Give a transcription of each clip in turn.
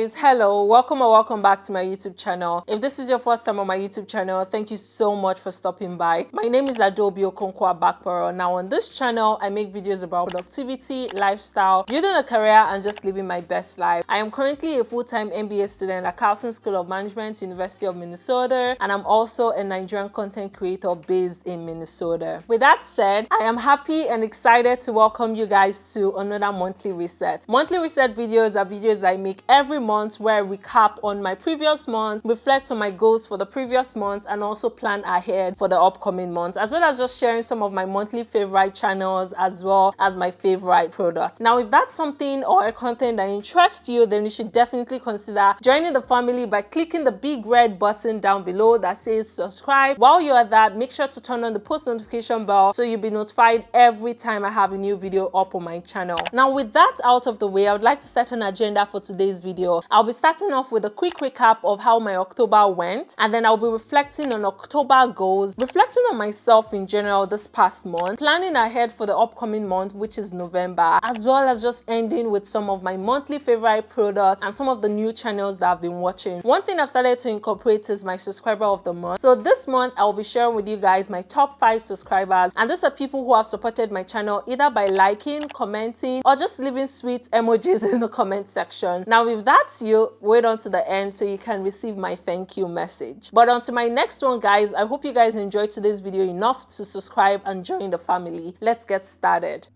guys, hello, welcome or welcome back to my YouTube channel. If this is your first time on my YouTube channel, thank you so much for stopping by. My name is Adobe Okonkwo Bakporo. Now on this channel, I make videos about productivity, lifestyle, building a career, and just living my best life. I am currently a full-time MBA student at Carlson School of Management, University of Minnesota, and I'm also a Nigerian content creator based in Minnesota. With that said, I am happy and excited to welcome you guys to another monthly reset. Monthly reset videos are videos I make every month where I recap on my previous month, reflect on my goals for the previous month, and also plan ahead for the upcoming month, as well as just sharing some of my monthly favorite channels as well as my favorite products. Now, if that's something or a content that interests you, then you should definitely consider joining the family by clicking the big red button down below that says subscribe. While you're at that, make sure to turn on the post notification bell so you'll be notified every time I have a new video up on my channel. Now, with that out of the way, I would like to set an agenda for today's video. I'll be starting off with a quick recap of how my October went, and then I'll be reflecting on October goals, reflecting on myself in general this past month, planning ahead for the upcoming month, which is November, as well as just ending with some of my monthly favorite products and some of the new channels that I've been watching. One thing I've started to incorporate is my subscriber of the month. So this month, I'll be sharing with you guys my top 5 subscribers, and these are people who have supported my channel either by liking, commenting, or just leaving sweet emojis in the comment section. Now, if that's you, wait on to the end so you can receive my thank you message. But on to my next one, guys. I hope you guys enjoyed today's video enough to subscribe and join the family. Let's get started.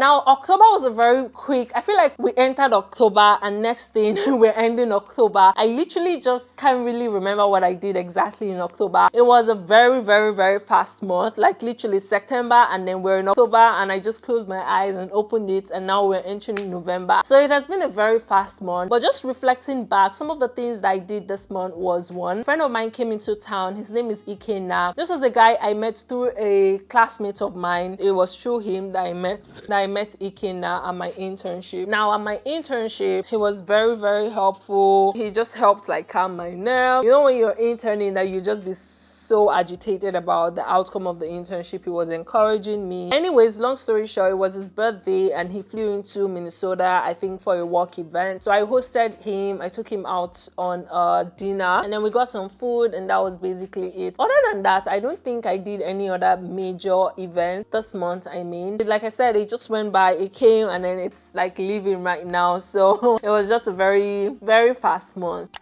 Now, October was a very quick, I feel like we entered October and next thing we're ending October. I literally just can't really remember what I did exactly in October. It was a very fast month, like literally September, and then we're in October, and I just closed my eyes and opened it, and now we're entering November. So it has been a very fast month. But just reflecting back, some of the things that I did this month was one friend of mine came into town. His name is Ikenna. This was a guy I met through a classmate of mine. It was through him that I met Ikenna at my internship. Now, at my internship, he was very helpful. He just helped like calm my nerves. You know, when you're interning, that you just be so agitated about the outcome of the internship. He was encouraging me. Anyways, long story short, it was his birthday and he flew into Minnesota, I think, for a work event. So I hosted him. I took him out on a dinner, and then we got some food, and that was basically it. Other than that, I don't think I did any other major event this month. I mean, like I said, it just went by. It came and then it's like leaving right now. So it was just a very fast month.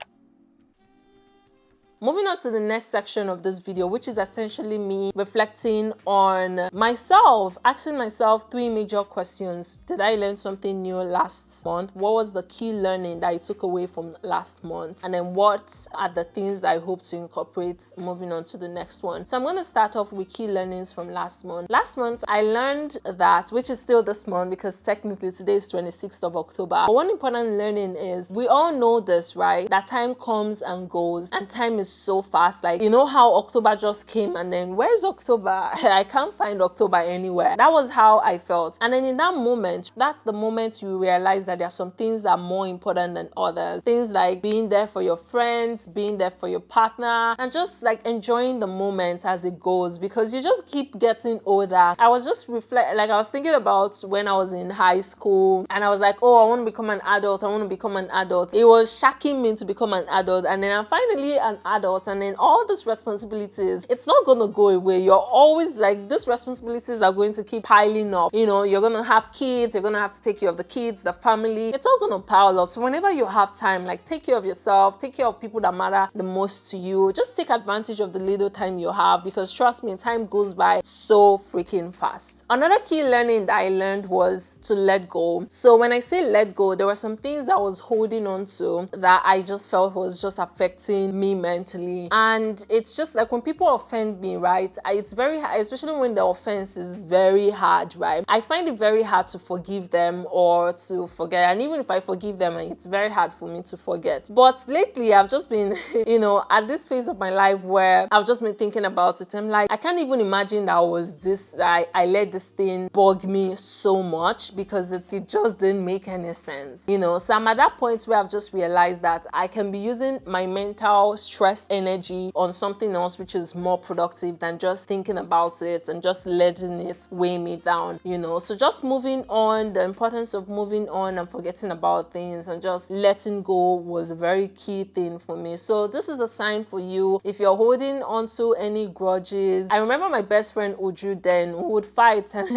Moving on to the next section of this video, which is essentially me reflecting on myself, asking myself 3 major questions. Did I learn something new last month? What was the key learning that I took away from last month? And then what are the things that I hope to incorporate moving on to the next one? So I'm going to start off with key learnings from last month. Last month, I learned that, which is still this month because technically today is 26th of October. But one important learning is, we all know this, right? That time comes and goes, and time is so fast. Like, you know how October just came and then where's October? I can't find October anywhere. That was how I felt. And then in that moment, that's the moment you realize that there are some things that are more important than others. Things like being there for your friends, being there for your partner, and just like enjoying the moment as it goes, because you just keep getting older. I was just I was thinking about when I was in high school and I was like, oh, I want to become an adult. I want to become an adult. It was shocking me to become an adult, and then I'm finally an adult, and then all these responsibilities, it's not going to go away. You're always like, these responsibilities are going to keep piling up. You know, you're going to have kids, you're going to have to take care of the kids, the family. It's all going to pile up. So whenever you have time, like, take care of yourself, take care of people that matter the most to you. Just take advantage of the little time you have, because trust me, time goes by so freaking fast. Another key learning that I learned was to let go. So when I say let go, there were some things that I was holding on to that I just felt was just affecting me mentally. And it's just like when people offend me, right? It's very hard, especially when the offense is very hard, right? I find it very hard to forgive them or to forget. And even if I forgive them, it's very hard for me to forget. But lately, I've just been, you know, at this phase of my life where I've just been thinking about it. I'm like, I can't even imagine that I let this thing bug me so much, because it just didn't make any sense, you know? So I'm at that point where I've just realized that I can be using my mental stress invest energy on something else which is more productive than just thinking about it and just letting it weigh me down, you know. So just moving on, the importance of moving on and forgetting about things and just letting go was a very key thing for me. So this is a sign for you if you're holding onto any grudges. I remember my best friend Uju then, who would fight, and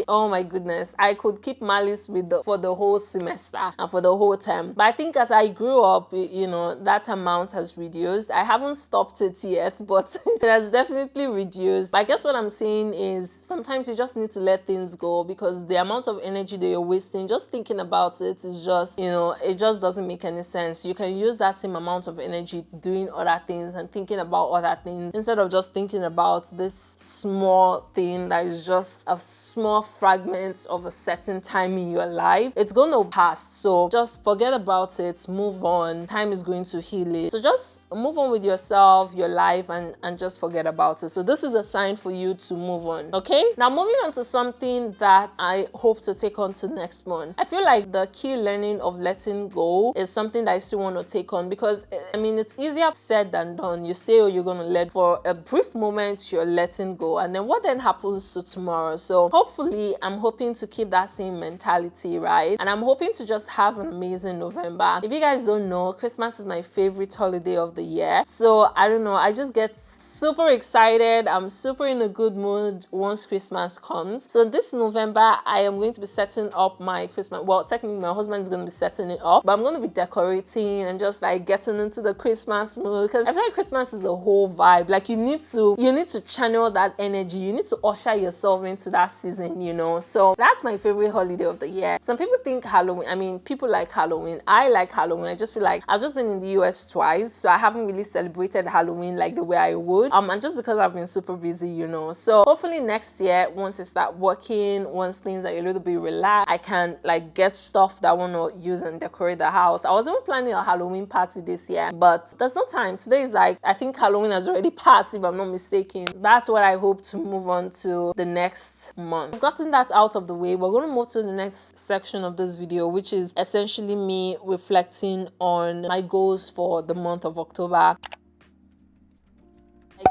oh my goodness, I could keep malice for the whole semester and for the whole term. But I think as I grew up, you know, that amount has reduced. I haven't stopped it yet, but it has definitely reduced. I guess what I'm saying is sometimes you just need to let things go, because the amount of energy that you're wasting just thinking about it is just, you know, it just doesn't make any sense. You can use that same amount of energy doing other things and thinking about other things instead of just thinking about this small thing that is just a small fragment of a certain time in your life. It's going to pass, so just forget about it, move on. Time is going to heal it. So just move on with yourself, your life, and just forget about it. So this is a sign for you to move on. Okay, now moving on to something that I hope to take on to next month. I feel like the key learning of letting go is something that I still want to take on, because I mean, it's easier said than done. You say, oh, you're going to let, for a brief moment you're letting go, and then what then happens to tomorrow? So hopefully I'm hoping to keep that same mentality, right? And I'm hoping to just have an amazing November. If you guys don't know, Christmas is my favorite holiday of the year. So I don't know, I just get super excited. I'm super in a good mood once Christmas comes. So this November, I am going to be setting up my Christmas. Well, technically my husband is going to be setting it up, but I'm going to be decorating and just like getting into the Christmas mood, because I feel like Christmas is a whole vibe. Like you need to channel that energy. You need to usher yourself into that season, you know. So that's my favorite holiday of the year. Some people think Halloween, I mean, people like Halloween. I like Halloween. I just feel like I've just been in the US twice, so I haven't really celebrated Halloween like the way I would. And just because I've been super busy, you know. So hopefully next year, once I start working, once things are a little bit relaxed, I can like get stuff that I want to use and decorate the house. I was even planning a Halloween party this year, but there's no time. Today is like, I think Halloween has already passed, if I'm not mistaken. That's what I hope to move on to the next month. I've gotten that out of the way. We're going to move to the next section of this video, which is essentially me reflecting on my goals for the month of October.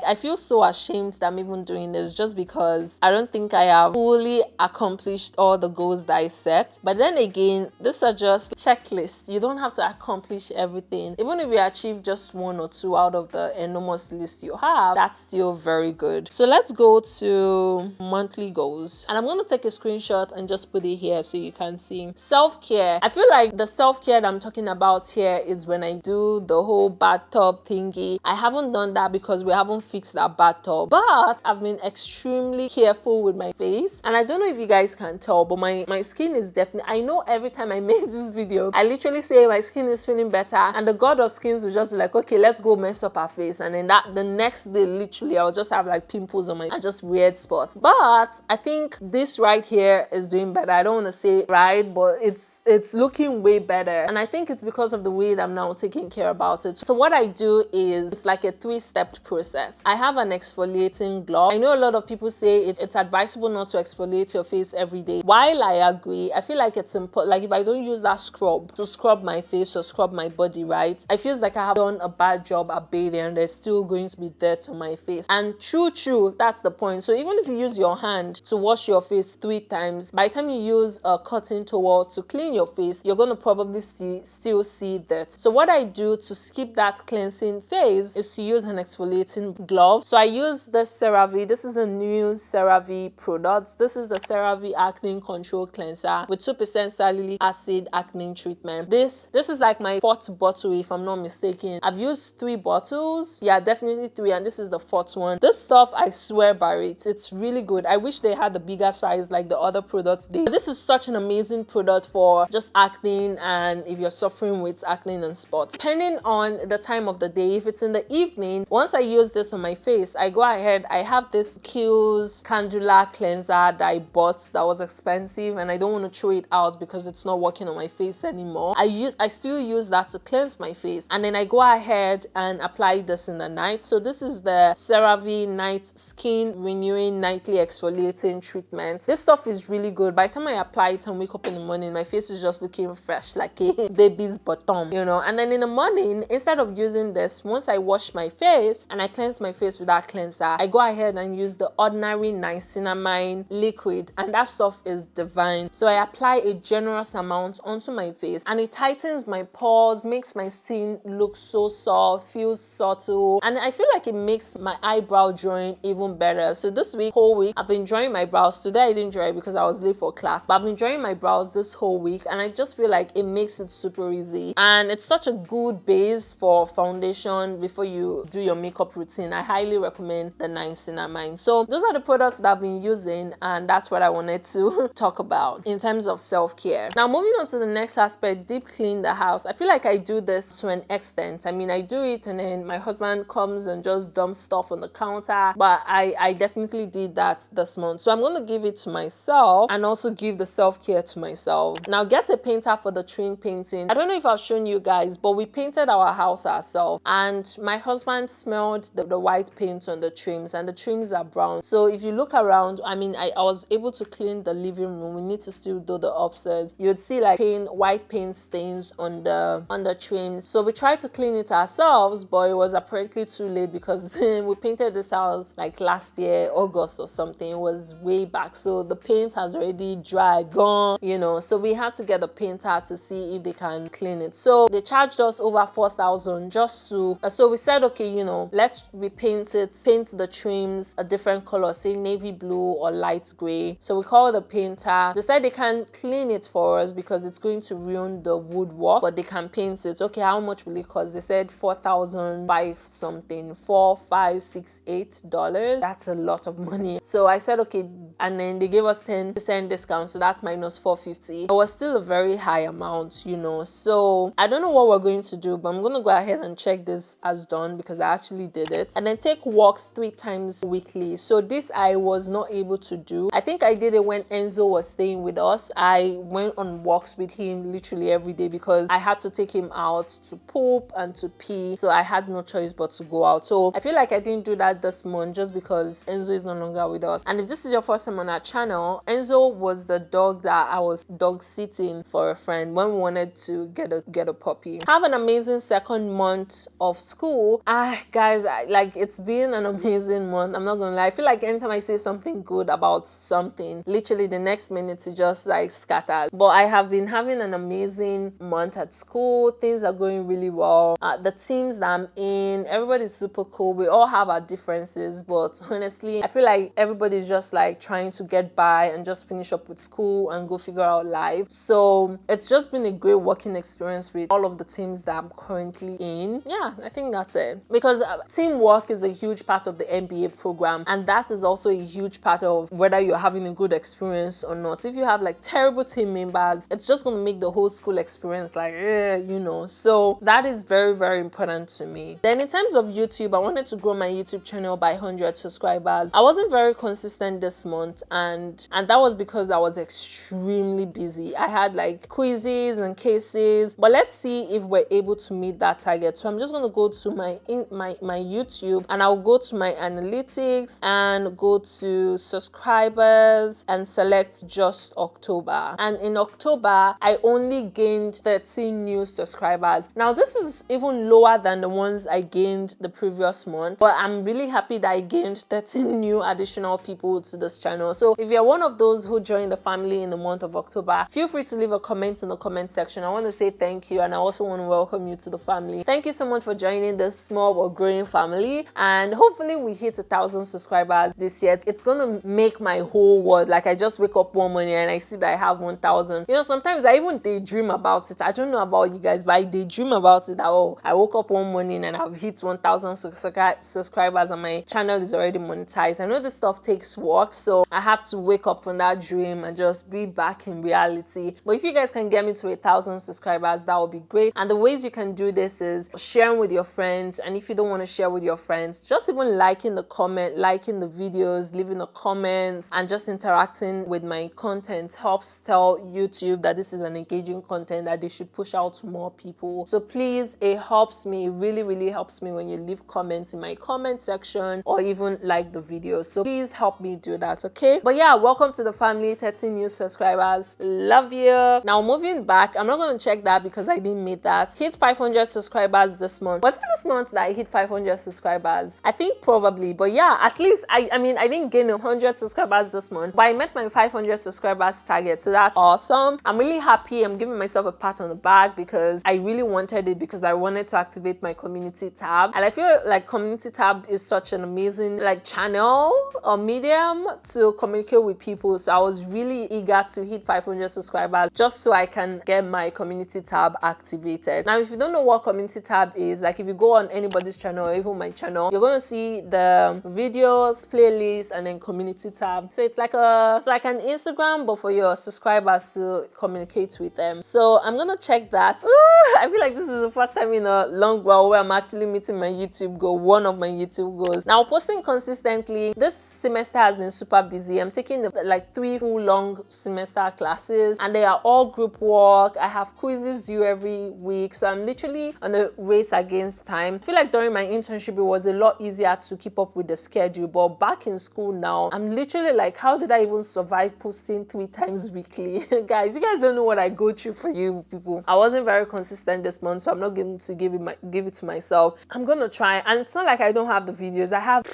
I feel so ashamed that I'm even doing this, just because I don't think I have fully accomplished all the goals that I set. But then again, these are just checklists. You don't have to accomplish everything. Even if you achieve just one or two out of the enormous list you have, that's still very good. So let's go to monthly goals. And I'm going to take a screenshot and just put it here so you can see. Self-care. I feel like the self-care that I'm talking about here is when I do the whole bathtub thingy. I haven't done that because we haven't fix that bathtub, but I've been extremely careful with my face, and I don't know if you guys can tell, but my skin is definitely, I know every time I make this video I literally say my skin is feeling better, and the god of skins will just be like, okay, let's go mess up our face, and then the next day literally I'll just have like pimples on my and just weird spots. But I think this right here is doing better. I don't want to say right, but it's looking way better, and I think it's because of the way that I'm now taking care about it. So what I do is, it's like a 3-step process. I have an exfoliating glove. I know a lot of people say it's advisable not to exfoliate your face every day. While I agree, I feel like it's important. Like if I don't use that scrub to scrub my face or scrub my body, right, I feel like I have done a bad job at bathing, and there's still going to be dirt on my face. And true, that's the point. So even if you use your hand to wash your face 3 times, by the time you use a cotton towel to clean your face, you're going to probably still see dirt. So what I do to skip that cleansing phase is to use an exfoliating glove. So I use the CeraVe. This is a new CeraVe product. This is the CeraVe Acne Control Cleanser with 2% salicylic acid acne treatment. This is like my 4th bottle, if I'm not mistaken. I've used 3 bottles. Yeah, definitely 3, and this is the 4th one. This stuff, I swear by it, it's really good. I wish they had the bigger size like the other products. This is such an amazing product for just acne, and if you're suffering with acne and spots. Depending on the time of the day, if it's in the evening, once I use this on my face, I go ahead, I have this Kiehl's Candula cleanser that I bought that was expensive, and I don't want to throw it out because it's not working on my face anymore. I still use that to cleanse my face, and then I go ahead and apply this in the night. So this is the CeraVe Night Skin Renewing Nightly Exfoliating Treatment. This stuff is really good. By the time I apply it and wake up in the morning, my face is just looking fresh like a baby's bottom, you know. And then in the morning, instead of using this, once I wash my face and I cleanse my face with that cleanser, I go ahead and use the ordinary niacinamide liquid, and that stuff is divine. So I apply a generous amount onto my face, and it tightens my pores, makes my skin look so soft, feels subtle, and I feel like it makes my eyebrow drawing even better. So this whole week, I've been drawing my brows. Today I didn't draw it because I was late for class, but I've been drawing my brows this whole week, and I just feel like it makes it super easy, and it's such a good base for foundation before you do your makeup routine. I highly recommend the niacinamide. So those are the products that I've been using, and that's what I wanted to talk about in terms of self-care. Now moving on to the next aspect, deep clean the house. I feel like I do this to an extent. I mean, I do it and then my husband comes and just dumps stuff on the counter, but I definitely did that this month. So I'm going to give it to myself and also give the self-care to myself. Now get a painter for the trim painting. I don't know if I've shown you guys, but we painted our house ourselves, and my husband smelled the white paint on the trims, and the trims are brown. So if you look around, I mean, I was able to clean the living room. We need to still do the upstairs. You'd see like white paint stains on the trims. So we tried to clean it ourselves, but it was apparently too late because we painted this house like last year, August or something. It was way back. So the paint has already dried, gone, you know. So we had to get a painter to see if they can clean it. So they charged us over 4,000 just to, so we said, okay, you know, let's repaint it, paint the trims a different color, say navy blue or light gray. So we called the painter. They said they can clean it for us because it's going to ruin the woodwork, but they can paint it. Okay, how much will it cost? They said 4,005 something, $4,568. That's a lot of money. So I said okay, and then they gave us 10% discount, so that's minus 450. It was still a very high amount, you know. So I don't know what we're going to do, but I'm going to go ahead and check this as done because I actually did it. And then take walks 3 times weekly. So this I was not able to do. I think I did it when Enzo was staying with us. I went on walks with him literally every day because I had to take him out to poop and to pee, so I had no choice but to go out. So I feel like I didn't do that this month just because Enzo is no longer with us. And if this is your first time on our channel, Enzo was the dog that I was dog sitting for a friend when we wanted to get a puppy. Have an amazing second month of school. Guys, like, it's been an amazing month. I'm not gonna lie. I feel like anytime I say something good about something, literally the next minute it just like scatters. But I have been having an amazing month at school. Things are going really well. The teams that I'm in, everybody's super cool. We all have our differences, but honestly, I feel like everybody's just like trying to get by and just finish up with school and go figure out life. So it's just been a great working experience with all of the teams that I'm currently in. Yeah, I think that's it. Because teamwork is a huge part of the MBA program, and that is also a huge part of whether you're having a good experience or not. If you have like terrible team members, it's just going to make the whole school experience like, you know. So that is very, very important to me. Then in terms of YouTube, I wanted to grow my YouTube channel by 100 subscribers. I wasn't very consistent this month, and that was because I was extremely busy. I had like quizzes and cases, but let's see if we're able to meet that target. So I'm just going to go to my YouTube, and I'll go to my analytics and go to subscribers and select just October. And in October, I only gained 13 new subscribers. Now this is even lower than the ones I gained the previous month, but I'm really happy that I gained 13 new additional people to this channel. So if you're one of those who joined the family in the month of October, feel free to leave a comment in the comment section. I want to say thank you, and I also want to welcome you to the family. Thank you so much for joining this small but growing family, and hopefully we hit 1,000 subscribers this year. It's gonna make my whole world. Like, I just wake up one morning and I see that I have 1,000. You know, sometimes I even daydream about it. I don't know about you guys, but I daydream about it that, oh, I woke up one morning and I've hit 1,000 subscribers and my channel is already monetized. I know this stuff takes work, so I have to wake up from that dream and just be back in reality. But if you guys can get me to 1,000 subscribers, that would be great. And the ways you can do this is sharing with your friends, and if you don't want to share with your friends, friends. Just even liking the comment, liking the videos, leaving a comment, and just interacting with my content helps tell YouTube that this is an engaging content that they should push out to more people. So please, it helps me, really helps me when you leave comments in my comment section or even like the video. So please help me do that, okay? But yeah, welcome to the family, 13 new subscribers. Love you. Now moving back, I'm not going to check that because I didn't meet that. Hit 500 subscribers this month. Was it this month that I hit 500 subscribers? I think probably, but yeah, at least I mean I didn't gain 100 subscribers this month, but I met my 500 subscribers target, so that's awesome. I'm really happy. I'm giving myself a pat on the back because I really wanted it, because I wanted to activate my community tab, and I feel like community tab is such an amazing like channel or medium to communicate with people. So I was really eager to hit 500 subscribers just so I can get my community tab activated. Now if you don't know what community tab is, like if you go on anybody's channel or even my channel, you're going to see the videos, playlists, and then community tab. So it's like an Instagram but for your subscribers to communicate with them. So I'm gonna check that. Ooh, I feel like this is the first time in a long while where I'm actually meeting my YouTube goal, one of my YouTube goals. Now posting consistently, this semester has been super busy. I'm taking like 3 full long semester classes and they are all group work. I have quizzes due every week, so I'm literally on a race against time. I feel like during my internship it was a lot easier to keep up with the schedule, but back in school now I'm literally like, how did I even survive posting 3 times weekly? Guys, you guys don't know what I go through for you people. I wasn't very consistent this month, so I'm not going to give it to myself. I'm gonna try, and it's not like I don't have the videos. I have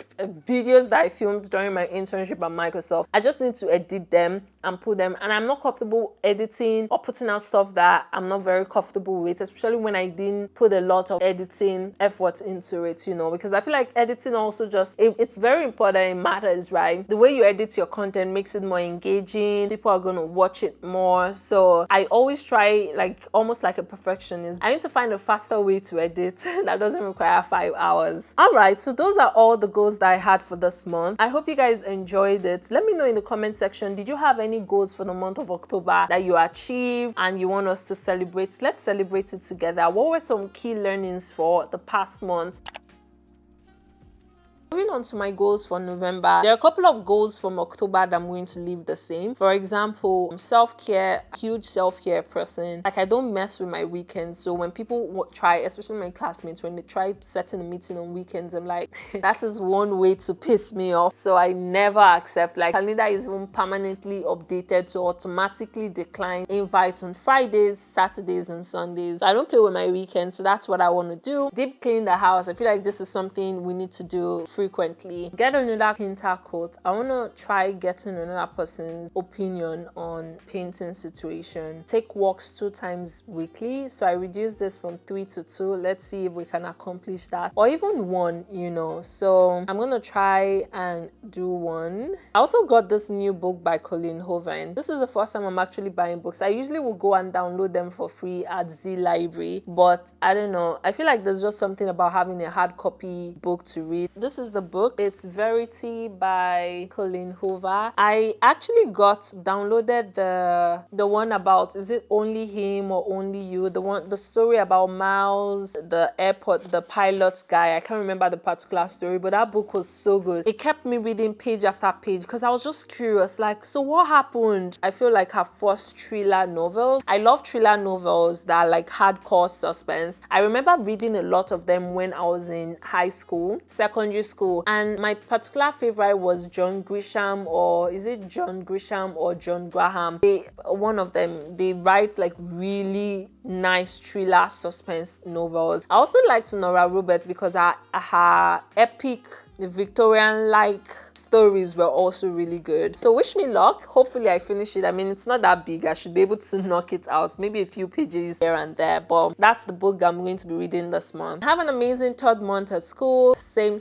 videos that I filmed during my internship at Microsoft. I just need to edit them and put them, and I'm not comfortable editing or putting out stuff that I'm not very comfortable with, especially when I didn't put a lot of editing effort into it, you know, because I feel like editing also just, it's very important. It matters, right? The way you edit your content makes it more engaging. People are going to watch it more. So I always try, like almost like a perfectionist, I need to find a faster way to edit that doesn't require 5 hours. All right, so those are all the goals that I had for this month. I hope you guys enjoyed it. Let me know in the comment section, did you have any goals for the month of October that you achieved and you want us to celebrate? Let's celebrate it together. What were some key learnings for the past month? Moving on to my goals for November, there are a couple of goals from October that I'm going to leave the same. For example, self-care, huge self-care person. Like I don't mess with my weekends. So when people try, especially my classmates, when they try setting a meeting on weekends, I'm like, that is one way to piss me off. So I never accept. Like calendar is even permanently updated to automatically decline invites on Fridays, Saturdays, and Sundays. So I don't play with my weekends. So that's what I want to do. Deep clean the house. I feel like this is something we need to do frequently. Get another painter coat. I want to try getting another person's opinion on painting situation. Take walks 2 times weekly. So I reduced this from 3 to 2. Let's see if we can accomplish that, or even 1, you know. So I'm gonna try and do 1. I also got this new book by Colleen Hoven. This is the first time I'm actually buying books. I usually will go and download them for free at Z Library, but I don't know, I feel like there's just something about having a hard copy book to read. This is the book. It's Verity by Colleen Hoover. I actually downloaded the one about, is it only him or only you? The story about Miles, the airport, the pilot guy. I can't remember the particular story, but that book was so good. It kept me reading page after page because I was just curious, like, so what happened? I feel like her first thriller novels. I love thriller novels that are like hardcore suspense. I remember reading a lot of them when I was in high school, secondary school, and my particular favorite was John Grisham, or is it John Grisham or John Graham? One of them, they write like really nice thriller suspense novels. I also liked Nora Roberts because her epic Victorian-like stories were also really good. So wish me luck. Hopefully I finish it. I mean, it's not that big. I should be able to knock it out. Maybe a few pages here and there, but that's the book that I'm going to be reading this month. Have an amazing 3rd month at school. Same.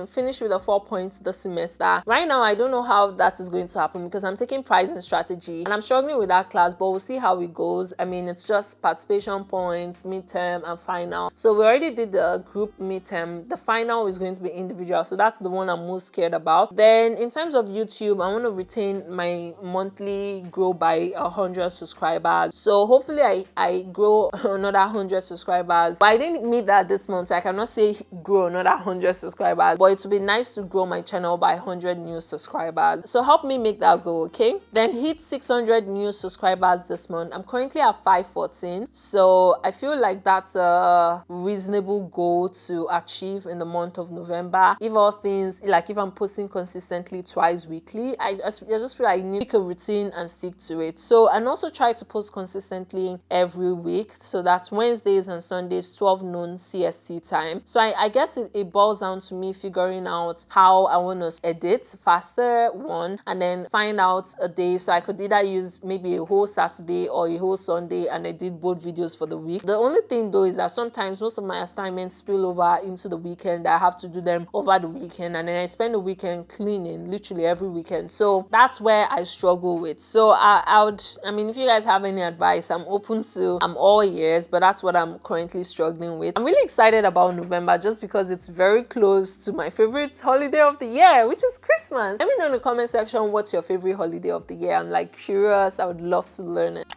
Finish with a 4 points this semester. Right now, I don't know how that is going to happen because I'm taking pricing strategy and I'm struggling with that class, but we'll see how it goes. I mean, it's just participation points, midterm, and final. So we already did the group midterm. The final is going to be individual. So that's the one I'm most scared about. Then Then in terms of YouTube, I want to retain my monthly grow by 100 subscribers. So hopefully I grow another 100 subscribers. But I didn't meet that this month, so I cannot say grow another 100 subscribers. But it would be nice to grow my channel by 100 new subscribers. So help me make that goal, okay? Then hit 600 new subscribers this month. I'm currently at 514. So I feel like that's a reasonable goal to achieve in the month of November. If all things, like if I'm posting consistently twice weekly, I just feel like I need to make a routine and stick to it. So, and also try to post consistently every week. So that's Wednesdays and Sundays, 12 noon CST time. So I guess it boils down to me figuring out how I want to edit faster, one, and then find out a day. So I could either use maybe a whole Saturday or a whole Sunday and edit both videos for the week. The only thing though is that sometimes most of my assignments spill over into the weekend. I have to do them over the weekend, and then I spend the weekend cleaning literally every weekend. So that's where I struggle with. So I mean, if you guys have any advice, I'm all ears, but that's what I'm currently struggling with. I'm really excited about November just because it's very close to my favorite holiday of the year, which is Christmas. Let me know in the comment section what's your favorite holiday of the year. I'm like curious. I would love to learn it.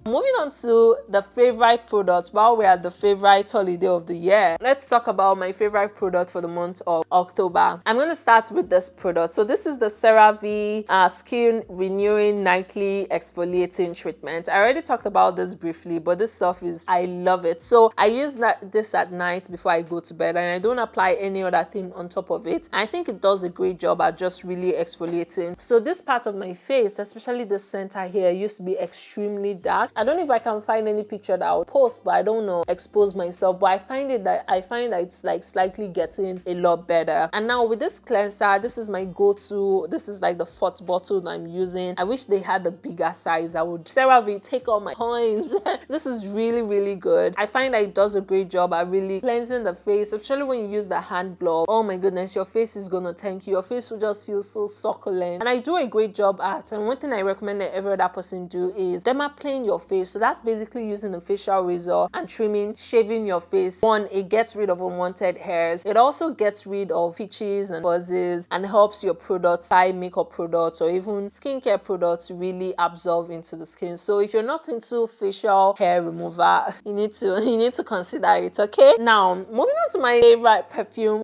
Moving on to the favorite product while we're at the favorite holiday of the year. Let's talk about my favorite product for the month of October. I'm going to start with this product. So this is the CeraVe Skin Renewing Nightly Exfoliating Treatment. I already talked about this briefly, but this stuff I love it. So I use this at night before I go to bed, and I don't apply any other thing on top of it. I think it does a great job at just really exfoliating. So this part of my face, especially the center here, used to be extremely dark. I don't know if I can find any picture that I'll post, but I don't know, expose myself. But I find that it's like slightly getting a lot better. And now with this cleanser, this is my go-to. This is like the 4th bottle that I'm using. I wish they had the bigger size. I would CeraVe take all my coins. This is really, really good. I find that it does a great job at really cleansing the face, especially when you use the hand glove. Oh my goodness, your face is gonna thank you. Your face will just feel so succulent. And I do a great job at, and one thing I recommend that every other person do is dermaplane your face. So that's basically using a facial razor and shaving your face. One, it gets rid of unwanted hairs. It also gets rid of itches and buzzes and helps your products, eye makeup products or even skincare products, really absorb into the skin. So if you're not into facial hair remover, you need to consider it, okay? Now, moving on to my favorite perfume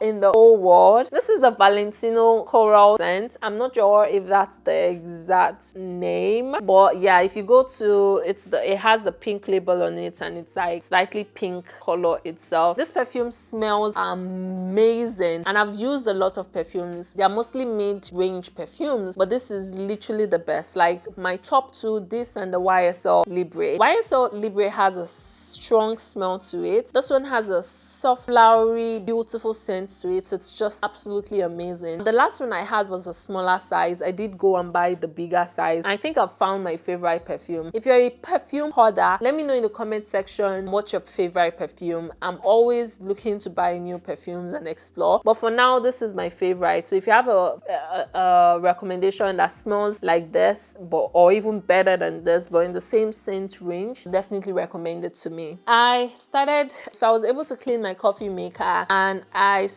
in the whole world. This is the Valentino Coral scent. I'm not sure if that's the exact name, but yeah, if you go to it has the pink label on it, and it's like slightly pink color itself. This perfume smells amazing, and I've used a lot of perfumes. They are mostly mid-range perfumes, but this is literally the best. Like my top two, this and the YSL Libre. YSL Libre has a strong smell to it. This one has a soft, flowery, beautiful scent to it. It's just absolutely amazing. The last one I had was a smaller size. I did go and buy the bigger size. I think I've found my favorite perfume. If you're a perfume hoarder, let me know in the comment section what's your favorite perfume. I'm always looking to buy new perfumes and explore, but for now this is my favorite. So if you have a recommendation that smells like this or even better than this but in the same scent range, definitely recommend it to me. I was able to clean my coffee maker, and I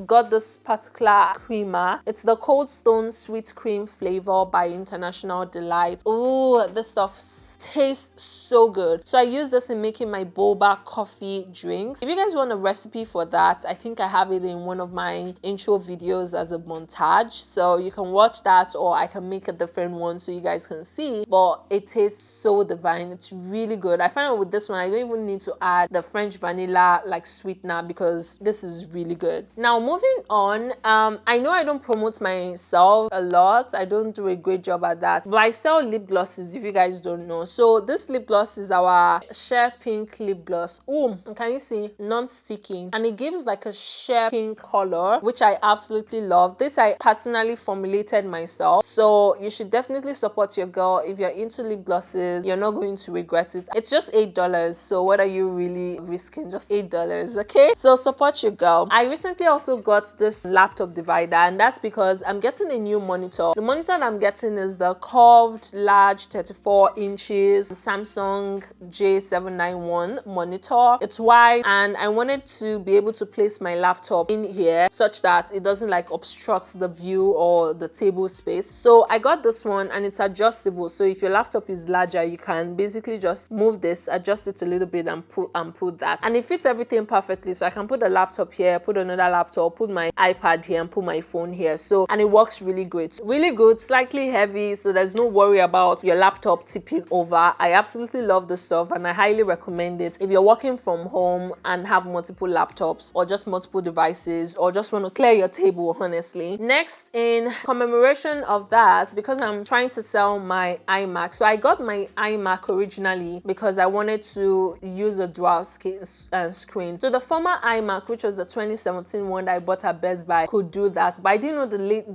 got this particular creamer. It's the Cold Stone Sweet Cream flavor by International Delight. Oh, this stuff tastes so good. So I use this in making my boba coffee drinks. If you guys want a recipe for that, I think I have it in one of my intro videos as a montage, so you can watch that, or I can make a different one so you guys can see. But it tastes so divine. It's really good. I find out with this one I don't even need to add the French vanilla like sweetener because this is really good. Now moving on, I know I don't promote myself a lot. I don't do a great job at that, but I sell lip glosses if you guys don't know. So this lip gloss is our sheer pink lip gloss. Oh, can you see? Non-sticky, and it gives like a sheer pink color, which I absolutely love. This I personally formulated myself, so you should definitely support your girl. If you're into lip glosses, you're not going to regret it. It's just $8, so what are you really risking? Just $8, okay? So support your girl. I recently also got this laptop divider, and that's because I'm getting a new monitor. The monitor that I'm getting is the curved large 34 inches is Samsung J791 monitor. It's wide, and I wanted to be able to place my laptop in here such that it doesn't like obstruct the view or the table space. So I got this one, and it's adjustable. So if your laptop is larger, you can basically just move this, adjust it a little bit, and put that, and it fits everything perfectly. So I can put the laptop here, put another laptop, put my iPad here, and put my phone here. So, and it works really great, really good. Slightly heavy, so there's no worry about your laptop tipping over. I absolutely love this stuff, and I highly recommend it if you're working from home and have multiple laptops or just multiple devices, or just want to clear your table, honestly. Next, in commemoration of that, because I'm trying to sell my iMac, so I got my iMac originally because I wanted to use a dual screen. So the former iMac, which was the 2017 one that I bought at Best Buy, could do that, but I didn't know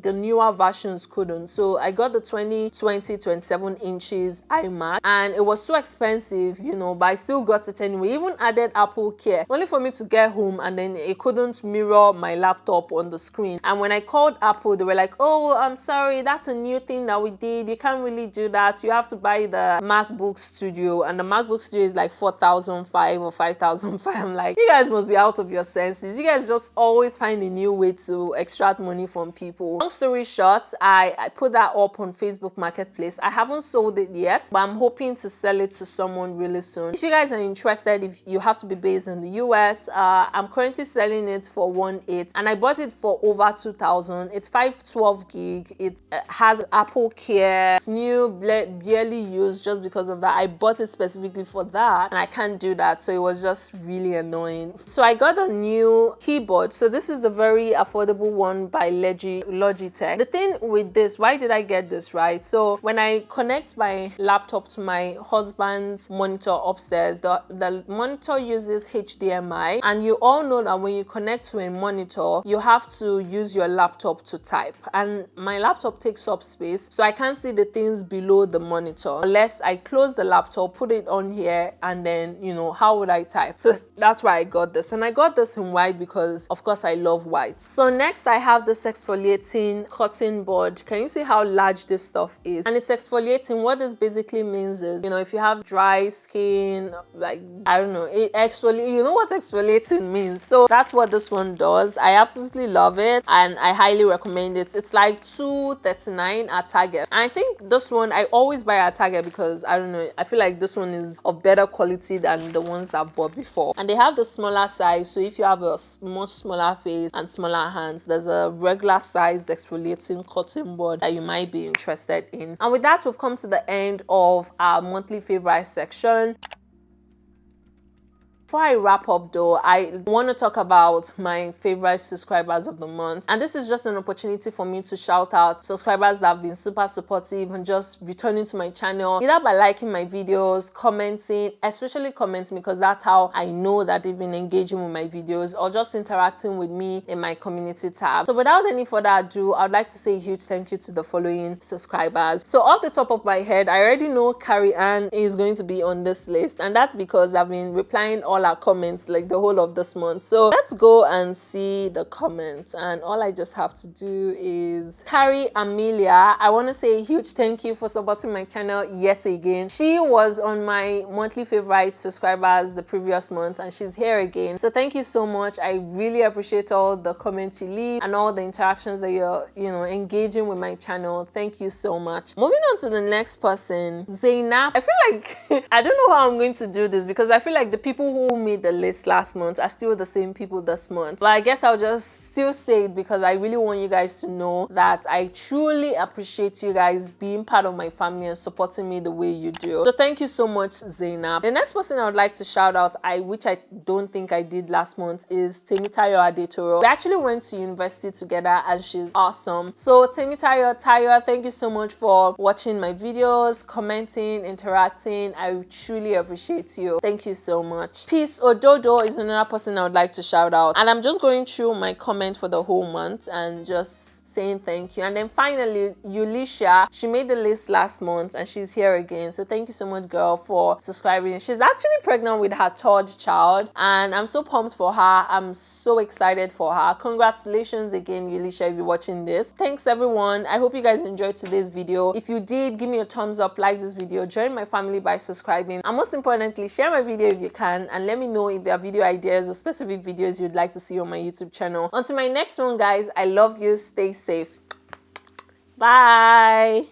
the newer versions couldn't. So I got the 27 inches iMac, and it was so expensive, you know, but I still got it anyway. Even added Apple Care, only for me to get home, and then it couldn't mirror my laptop on the screen. And when I called Apple, they were like, oh, I'm sorry, that's a new thing that we did, you can't really do that, you have to buy the MacBook Studio, and the MacBook Studio is like 4,500 or 5,500. I'm like, you guys must be out of your senses. You guys just always find a new way to extract money from people. Long story short, I put that up on Facebook Marketplace. I haven't sold it yet, but I'm hoping to sell it to someone really soon. If you guys are interested, if you have to be based in the US, I'm currently selling it for 1.8, and I bought it for over 2,000. It's 512 gig. It has Apple Care. It's new, barely used. Just because of that, I bought it specifically for that, and I can't do that, so it was just really annoying. So I got a new keyboard. So this is the very affordable one by Logitech. The thing with this, why did I get this, right? So when I connect my laptop to my husband's monitor upstairs, the monitor uses HDMI, and you all know that when you connect to a monitor, you have to use your laptop to type, and my laptop takes up space, so I can't see the things below the monitor unless I close the laptop, put it on here, and then, you know, how would I type? So that's why I got this, and I got this in white because of course I love white. So next I have this exfoliating cotton board. Can you see how large this stuff is? And it's exfoliating. What this basically means is, you know, if you have dry skin, like, I don't know, you know what exfoliating means. So that's what this one does. I absolutely love it, and I highly recommend it. It's like $2.39 at Target. And I think this one I always buy at Target because, I don't know, I feel like this one is of better quality than the ones that I've bought before. And they have the smaller size, so if you have a much smaller face and smaller hands, there's a regular sized exfoliating cotton board that you might be interested in. And with that, we've come to the end of our monthly favorite section. Before I wrap up though, I want to talk about my favorite subscribers of the month, and this is just an opportunity for me to shout out subscribers that have been super supportive and just returning to my channel, either by liking my videos, commenting, especially commenting, because that's how I know that they've been engaging with my videos, or just interacting with me in my community tab. So without any further ado, I'd like to say a huge thank you to the following subscribers. So off the top of my head, I already know Maryann is going to be on this list, and that's because I've been replying all our comments like the whole of this month. So let's go and see the comments, and all I just have to do is Carrie Amelia. I want to say a huge thank you for supporting my channel yet again. She was on my monthly favorite subscribers the previous month, and she's here again. So thank you so much. I really appreciate all the comments you leave and all the interactions that you're, you know, engaging with my channel. Thank you so much. Moving on to the next person, Zainab. I feel like I don't know how I'm going to do this, because I feel like the people who made the list last month are still the same people this month. But I guess I'll just still say it because I really want you guys to know that I truly appreciate you guys being part of my family and supporting me the way you do. So thank you so much, Zainab. The next person I would like to shout out, which I don't think I did last month, is Temitayo Adetoro. We actually went to university together and she's awesome. So Temitayo, thank you so much for watching my videos, commenting, interacting. I truly appreciate you. Thank you so much. Peace Ododo is another person I would like to shout out. And I'm just going through my comment for the whole month and just saying thank you. And then finally, Yulisha, she made the list last month and she's here again. So thank you so much, girl, for subscribing. She's actually pregnant with her third child and I'm so pumped for her. I'm so excited for her. Congratulations again, Yulisha, if you're watching this. Thanks everyone. I hope you guys enjoyed today's video. If you did, give me a thumbs up, like this video, join my family by subscribing, and most importantly, share my video if you can, and let me know if there are video ideas or specific videos you'd like to see on my YouTube channel. Until my next one, guys, I love you. Stay safe. Bye.